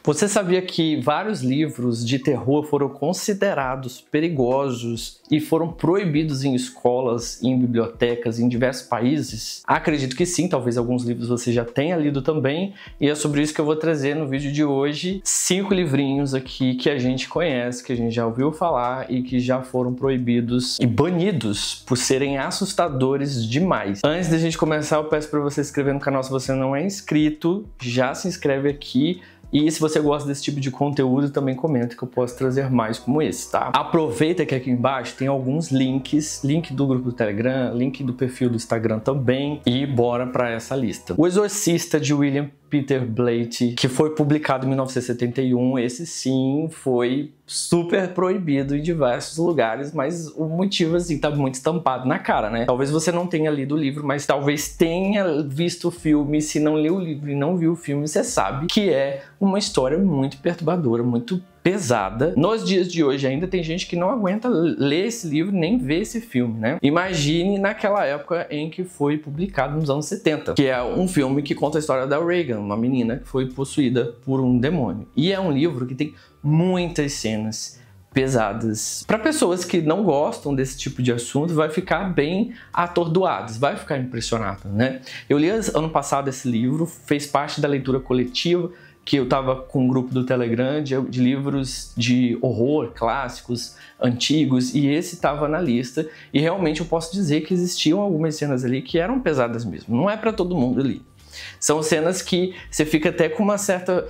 Você sabia que vários livros de terror foram considerados perigosos e foram proibidos em escolas, em bibliotecas, em diversos países? Acredito que sim, talvez alguns livros você já tenha lido também, e é sobre isso que eu vou trazer no vídeo de hoje 5 livrinhos aqui que a gente conhece, que a gente já ouviu falar e que já foram proibidos e banidos por serem assustadores demais. Antes da gente começar, eu peço para você se inscrever no canal se você não é inscrito, já se inscreve aqui. E se você gosta desse tipo de conteúdo, também comenta que eu posso trazer mais como esse, tá? Aproveita que aqui embaixo tem alguns links, link do grupo do Telegram, link do perfil do Instagram também, e bora pra essa lista. O Exorcista, de William Peter Blatty, que foi publicado em 1971, esse sim foi super proibido em diversos lugares, mas o motivo assim tá muito estampado na cara, né? Talvez você não tenha lido o livro, mas talvez tenha visto o filme. Se não leu o livro e não viu o filme, você sabe que é uma história muito perturbadora, muito pesada. Nos dias de hoje ainda tem gente que não aguenta ler esse livro nem ver esse filme, né? Imagine naquela época em que foi publicado nos anos 70, que é um filme que conta a história da Regan, uma menina que foi possuída por um demônio. E é um livro que tem muitas cenas pesadas. Para pessoas que não gostam desse tipo de assunto, vai ficar bem atordoados, vai ficar impressionado, né? Eu li ano passado esse livro, fez parte da leitura coletiva, que eu tava com um grupo do Telegram de livros de horror clássicos, antigos, e esse tava na lista, e realmente eu posso dizer que existiam algumas cenas ali que eram pesadas mesmo, não é para todo mundo ali. São cenas que você fica até com uma certa...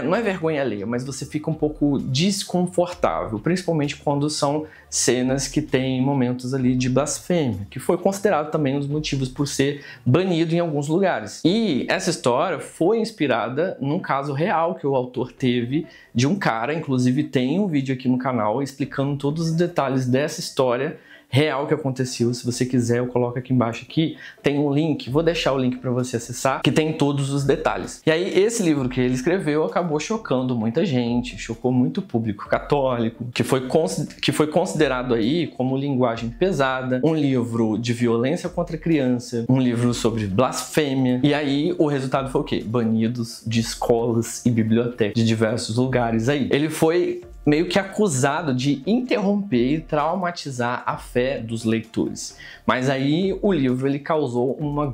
não é vergonha alheia, mas você fica um pouco desconfortável, principalmente quando são cenas que tem momentos ali de blasfêmia, que foi considerado também um dos motivos por ser banido em alguns lugares. E essa história foi inspirada num caso real que o autor teve de um cara, inclusive tem um vídeo aqui no canal explicando todos os detalhes dessa história real que aconteceu. Se você quiser, eu coloco aqui embaixo aqui, tem um link, vou deixar o link para você acessar, que tem todos os detalhes. E aí esse livro que ele escreveu acabou chocando muita gente, chocou muito o público católico, que foi considerado aí como linguagem pesada, um livro de violência contra a criança, um livro sobre blasfêmia, e aí o resultado foi o quê? Banidos de escolas e bibliotecas de diversos lugares aí. Ele foi meio que acusado de interromper e traumatizar a fé dos leitores. Mas aí o livro ele causou uma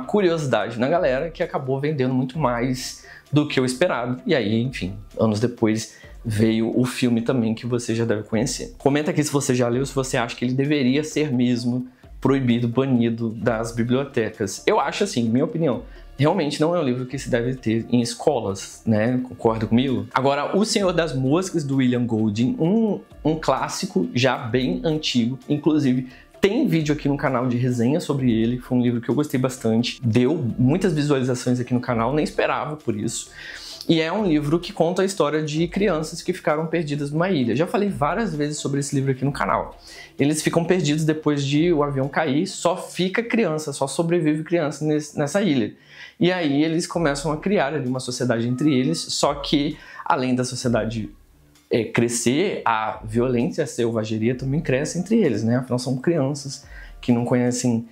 curiosidade na galera, que acabou vendendo muito mais do que o esperado. E aí, enfim, anos depois veio o filme também, que você já deve conhecer. Comenta aqui se você já leu, se você acha que ele deveria ser mesmo proibido, banido das bibliotecas. Eu acho assim, minha opinião, realmente não é um livro que se deve ter em escolas, né? Concorda comigo? Agora, O Senhor das Moscas, do William Golding, um clássico já bem antigo, inclusive tem vídeo aqui no canal de resenha sobre ele, foi um livro que eu gostei bastante, deu muitas visualizações aqui no canal, nem esperava por isso. E é um livro que conta a história de crianças que ficaram perdidas numa ilha. Já falei várias vezes sobre esse livro aqui no canal. Eles ficam perdidos depois de o avião cair, só fica criança, só sobrevive criança nessa ilha. E aí eles começam a criar ali uma sociedade entre eles, só que além da sociedade crescer, a violência, a selvageria também cresce entre eles, né? Afinal são crianças que não conhecem,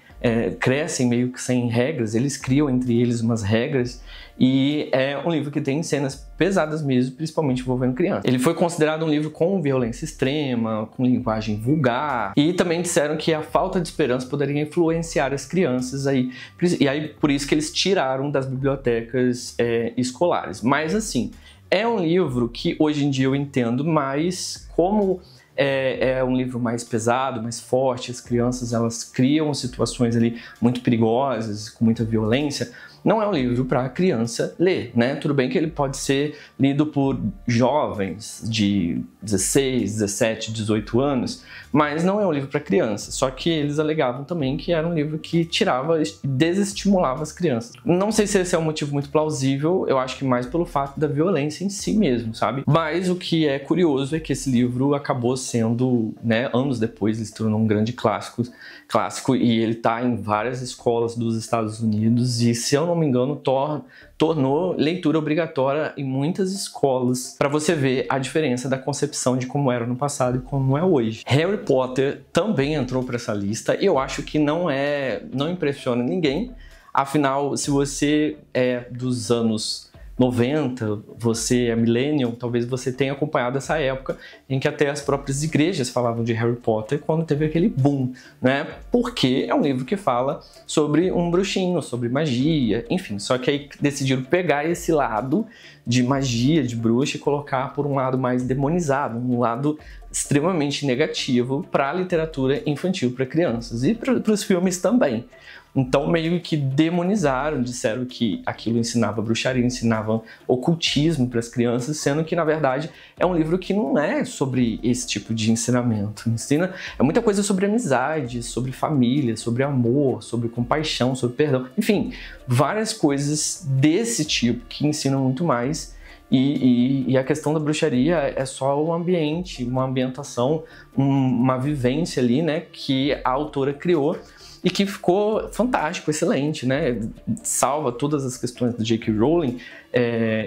crescem meio que sem regras, eles criam entre eles umas regras, e é um livro que tem cenas pesadas mesmo, principalmente envolvendo crianças. Ele foi considerado um livro com violência extrema, com linguagem vulgar, e também disseram que a falta de esperança poderia influenciar as crianças aí, e aí por isso que eles tiraram das bibliotecas escolares. Mas assim, é um livro que hoje em dia eu entendo mais como é um livro mais pesado, mais forte, as crianças elas criam situações ali muito perigosas, com muita violência. Não é um livro para criança ler, né? Tudo bem que ele pode ser lido por jovens de 16, 17, 18 anos, mas não é um livro para criança. Só que eles alegavam também que era um livro que tirava, desestimulava as crianças. Não sei se esse é um motivo muito plausível, eu acho que mais pelo fato da violência em si mesmo, sabe? Mas o que é curioso é que esse livro acabou sendo, né, anos depois, ele se tornou um grande clássico, e ele tá em várias escolas dos Estados Unidos, e se eu não me engano tornou leitura obrigatória em muitas escolas, para você ver a diferença da concepção de como era no passado e como é hoje. Harry Potter também entrou para essa lista, e eu acho que não impressiona ninguém. Afinal, se você é dos anos 90, você é millennial, talvez você tenha acompanhado essa época em que até as próprias igrejas falavam de Harry Potter quando teve aquele boom, né? Porque é um livro que fala sobre um bruxinho, sobre magia, enfim. Só que aí decidiram pegar esse lado de magia, de bruxa, e colocar por um lado mais demonizado, um lado extremamente negativo para a literatura infantil para crianças e para os filmes também. Então meio que demonizaram, disseram que aquilo ensinava bruxaria, ensinava ocultismo para as crianças, sendo que na verdade é um livro que não é sobre esse tipo de ensinamento. É muita coisa sobre amizade, sobre família, sobre amor, sobre compaixão, sobre perdão, enfim, várias coisas desse tipo que ensinam muito mais. E a questão da bruxaria é só um ambiente, uma ambientação, uma vivência ali, né, que a autora criou e que ficou fantástico, excelente, né? Salva todas as questões do J.K. Rowling.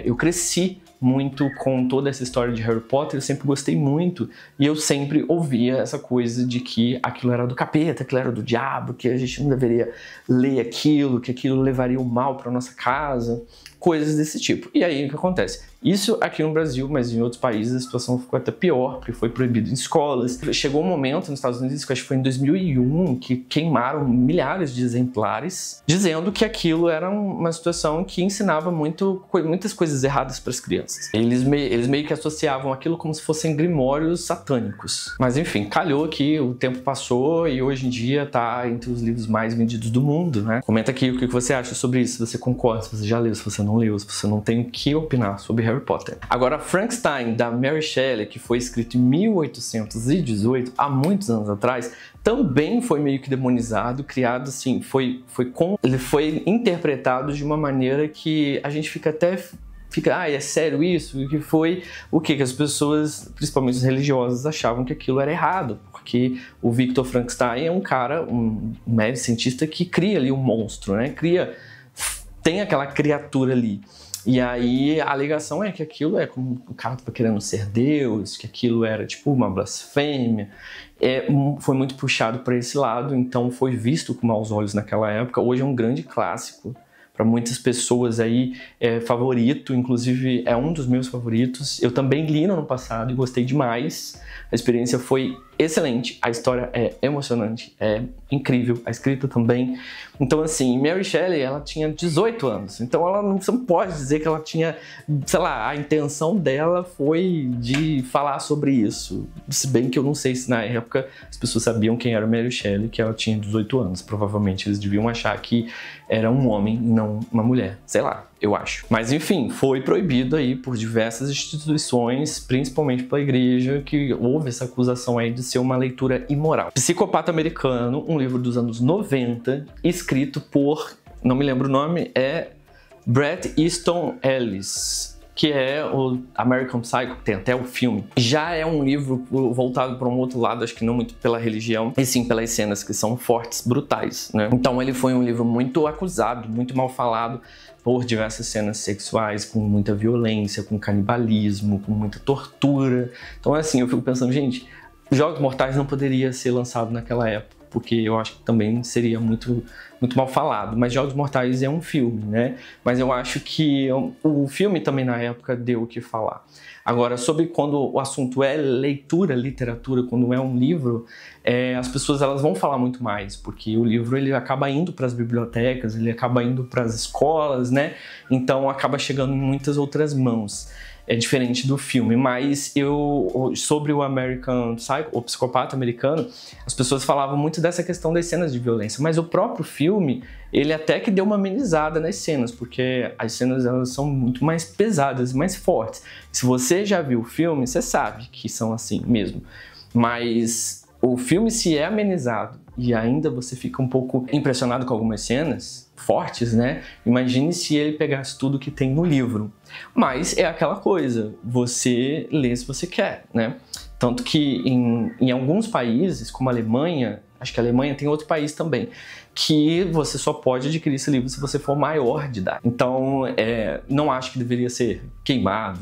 Eu cresci muito com toda essa história de Harry Potter, eu sempre gostei muito, e eu sempre ouvia essa coisa de que aquilo era do capeta, aquilo era do diabo, que a gente não deveria ler aquilo, que aquilo levaria o mal para nossa casa, coisas desse tipo. E aí o que acontece? Isso aqui no Brasil, mas em outros países a situação ficou até pior, porque foi proibido em escolas. Chegou um momento nos Estados Unidos, que acho que foi em 2001, que queimaram milhares de exemplares, dizendo que aquilo era uma situação que ensinava muitas coisas erradas para as crianças. Eles meio que associavam aquilo como se fossem grimórios satânicos. Mas enfim, calhou que o tempo passou e hoje em dia tá entre os livros mais vendidos do mundo, né? Comenta aqui o que você acha sobre isso, se você concorda, se você já leu, se você não leu, se você não tem o que opinar sobre Harry Potter. Agora, Frankenstein, da Mary Shelley, que foi escrito em 1818, há muitos anos atrás, também foi meio que demonizado, criado assim, ele foi interpretado de uma maneira que a gente fica, é sério isso? Que foi o que as pessoas, principalmente os religiosos, achavam que aquilo era errado, porque o Victor Frankenstein é um cara, um médico cientista que cria ali um monstro, né? Tem aquela criatura ali. E aí a alegação é que aquilo é como o cara estava querendo ser Deus, que aquilo era tipo uma blasfêmia. Foi muito puxado para esse lado, então foi visto com maus olhos naquela época. Hoje é um grande clássico. Para muitas pessoas aí favorito, inclusive é um dos meus favoritos. Eu também li no ano passado e gostei demais. A experiência foi excelente, a história é emocionante, é incrível, a escrita também. Então assim, Mary Shelley, ela tinha 18 anos, então você não pode dizer que ela tinha, sei lá, a intenção dela foi de falar sobre isso. Se bem que eu não sei se na época as pessoas sabiam quem era Mary Shelley, que ela tinha 18 anos. Provavelmente eles deviam achar que era um homem e não uma mulher, sei lá, eu acho. Mas enfim, foi proibido aí por diversas instituições, principalmente pela igreja, que houve essa acusação aí de ser uma leitura imoral. Psicopata Americano, um livro dos anos 90, escrito por, não me lembro o nome, é Bret Easton Ellis, que é o American Psycho, tem até o filme. Já é um livro voltado para um outro lado, acho que não muito pela religião, e sim pelas cenas que são fortes, brutais, né? Então ele foi um livro muito acusado, muito mal falado, por diversas cenas sexuais, com muita violência, com canibalismo, com muita tortura. Então assim, eu fico pensando, gente, Jogos Mortais não poderia ser lançado naquela época, porque eu acho que também seria muito mal falado. Mas Jogos Mortais é um filme, né? Mas eu acho que o filme também na época deu o que falar. Agora, sobre quando o assunto é leitura, literatura, quando é um livro, as pessoas elas vão falar muito mais, porque o livro ele acaba indo para as bibliotecas, ele acaba indo para as escolas, né? Então acaba chegando em muitas outras mãos. É diferente do filme, mas sobre o American Psycho, o Psicopata Americano, as pessoas falavam muito dessa questão das cenas de violência, mas o próprio filme, ele até que deu uma amenizada nas cenas, porque as cenas elas são muito mais pesadas, mais fortes. Se você já viu o filme, você sabe que são assim mesmo, mas o filme se é amenizado e ainda você fica um pouco impressionado com algumas cenas fortes, né? Imagine se ele pegasse tudo que tem no livro. Mas é aquela coisa, você lê se você quer, né? Tanto que em alguns países, como a Alemanha, acho que a Alemanha tem outro país também, que você só pode adquirir esse livro se você for maior de idade. Então, não acho que deveria ser queimado.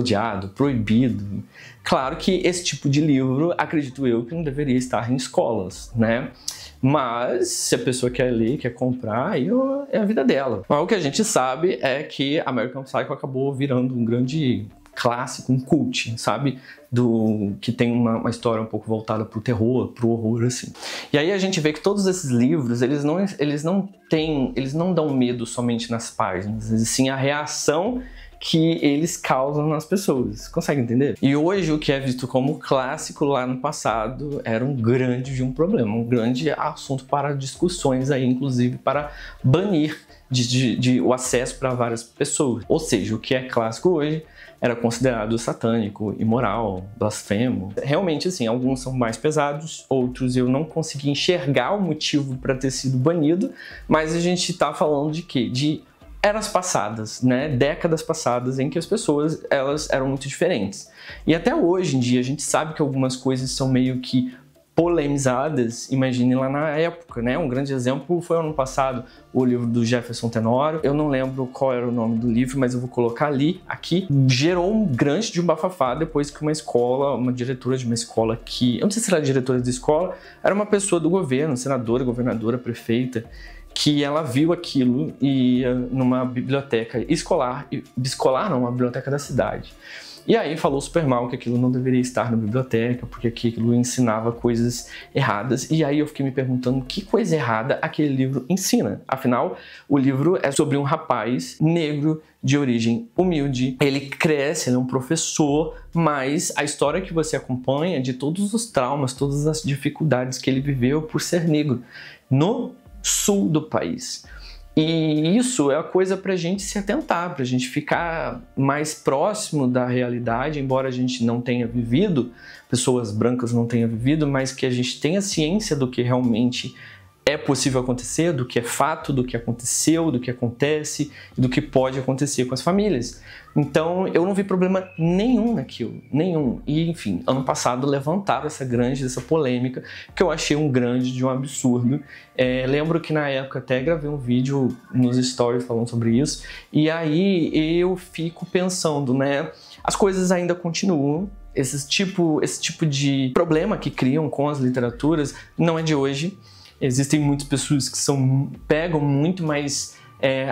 odiado, proibido. Claro que esse tipo de livro, acredito eu, que não deveria estar em escolas, né? Mas se a pessoa quer ler, quer comprar, aí é a vida dela. Mas o que a gente sabe é que American Psycho acabou virando um grande clássico, um cult, sabe? Que tem uma história um pouco voltada pro terror, pro horror, assim. E aí a gente vê que todos esses livros, eles não dão medo somente nas páginas, e sim a reação que eles causam nas pessoas. Consegue entender? E hoje o que é visto como clássico lá no passado era um grande problema, um grande assunto para discussões aí, inclusive para banir o acesso para várias pessoas. Ou seja, o que é clássico hoje era considerado satânico, imoral, blasfemo. Realmente, assim, alguns são mais pesados, outros eu não consegui enxergar o motivo para ter sido banido, mas a gente tá falando de quê? De eras passadas, né? Décadas passadas em que as pessoas, elas eram muito diferentes. E até hoje em dia a gente sabe que algumas coisas são meio que polemizadas, imagine lá na época, né? Um grande exemplo foi ano passado o livro do Jefferson Tenório. Eu não lembro qual era o nome do livro, mas eu vou colocar aqui. Gerou um grande bafafá depois que uma diretora de uma escola eu não sei se era diretora de escola, era uma pessoa do governo, senadora, governadora, prefeita, que ela viu aquilo e ia numa biblioteca uma biblioteca da cidade. E aí falou super mal que aquilo não deveria estar na biblioteca, porque aquilo ensinava coisas erradas. E aí eu fiquei me perguntando que coisa errada aquele livro ensina. Afinal, o livro é sobre um rapaz negro de origem humilde. Ele cresce, ele é um professor, mas a história que você acompanha é de todos os traumas, todas as dificuldades que ele viveu por ser negro no sul do país. E isso é a coisa para a gente se atentar, para a gente ficar mais próximo da realidade, embora a gente não tenha vivido, pessoas brancas não tenham vivido, mas que a gente tenha ciência do que realmente é possível acontecer, do que é fato, do que aconteceu, do que acontece e do que pode acontecer com as famílias. Então eu não vi problema nenhum naquilo, nenhum. E enfim, ano passado levantaram essa polêmica que eu achei um absurdo. Lembro que na época até gravei um vídeo nos stories falando sobre isso, e aí eu fico pensando, né, as coisas ainda continuam. Esse tipo de problema que criam com as literaturas não é de hoje. Existem muitas pessoas que pegam muito mais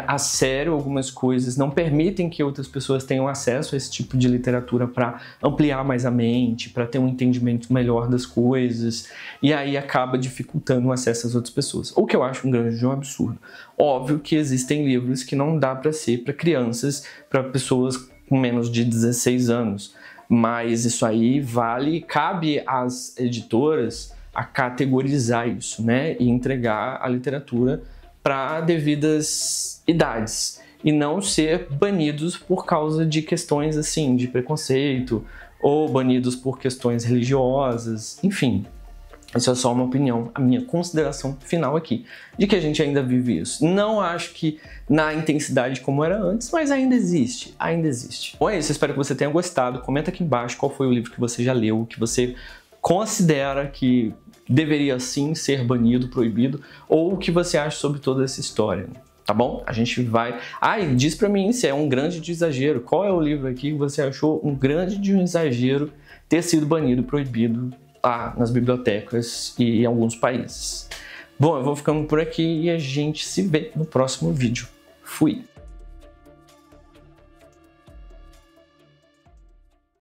a sério algumas coisas, não permitem que outras pessoas tenham acesso a esse tipo de literatura para ampliar mais a mente, para ter um entendimento melhor das coisas, e aí acaba dificultando o acesso às outras pessoas, o que eu acho um grande absurdo. Óbvio que existem livros que não dá para ser para crianças, para pessoas com menos de 16 anos, mas isso aí cabe às editoras a categorizar isso, né, e entregar a literatura para devidas idades e não ser banidos por causa de questões assim de preconceito ou banidos por questões religiosas, enfim. Isso é só uma opinião, a minha consideração final aqui, de que a gente ainda vive isso. Não acho que na intensidade como era antes, mas ainda existe, Bom, é isso, espero que você tenha gostado. Comenta aqui embaixo qual foi o livro que você já leu, que você considera que deveria sim ser banido, proibido, ou o que você acha sobre toda essa história, tá bom? A gente vai... e diz pra mim se é um grande exagero. Qual é o livro aqui que você achou um grande exagero ter sido banido, proibido lá nas bibliotecas e em alguns países? Bom, eu vou ficando por aqui e a gente se vê no próximo vídeo. Fui!